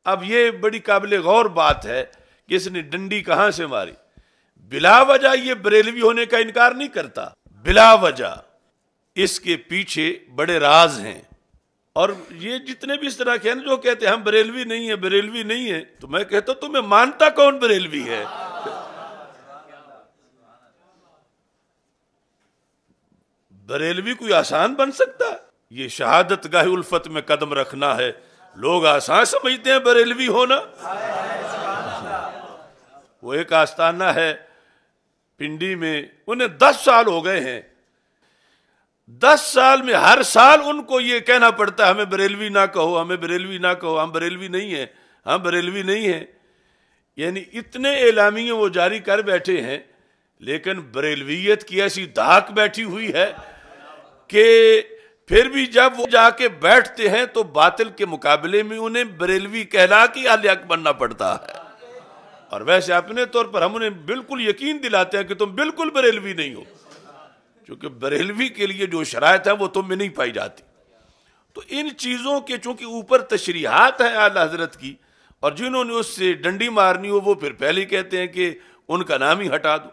اب یہ بڑی قابل غور بات ہے کہ اس نے ڈنڈی کہاں سے ماری. بلا وجہ یہ بریلوی ہونے کا انکار نہیں کرتا, بلا وجہ. اس کے پیچھے بڑے راز ہیں. اور یہ جتنے بھی اس طرح کے ہیں جو کہتے ہیں ہم بریلوی نہیں ہیں, بریلوی نہیں ہیں, تو میں کہتا ہوں تمہیں مانتا کون بریلوی ہے؟ بریلوی کوئی آسان بن سکتا ہے؟ یہ شہادت گاہ الفت میں قدم رکھنا ہے. لوگ آسان سمجھتے ہیں بریلوی ہونا. وہ ایک آستانہ ہے پنڈی میں, انہیں 10 سال ہو گئے ہیں. 10 سال میں ہر سال ان کو یہ کہنا پڑتا ہے ہمیں بریلوی نہ کہو, ہمیں بریلوی نہ کہو, ہم بریلوی نہیں ہیں, ہم بریلوی نہیں ہیں. یعنی اتنے اعلامیے وہ جاری کر بیٹھے ہیں, لیکن بریلویت کی ایسی دھاک بیٹھی ہوئی ہے کہ پھر بھی جب وہ جا کے بیٹھتے ہیں تو باطل کے مقابلے میں انہیں بریلوی کہلا کے اہل حق بننا پڑتا ہے. اور ویسے اپنے طور پر ہم انہیں بالکل یقین دلاتے ہیں کہ تم بالکل بریلوی نہیں ہو, کیونکہ بریلوی کے لیے جو شرائط ہے وہ تم میں نہیں پائی جاتی. تو ان چیزوں کے چونکہ اوپر تشریحات ہیں اعلی حضرت کی, اور جنہوں نے اس سے ڈنڈی مارنی ہو وہ پھر پہلے کہتے ہیں کہ ان کا نام ہی ہٹا دو.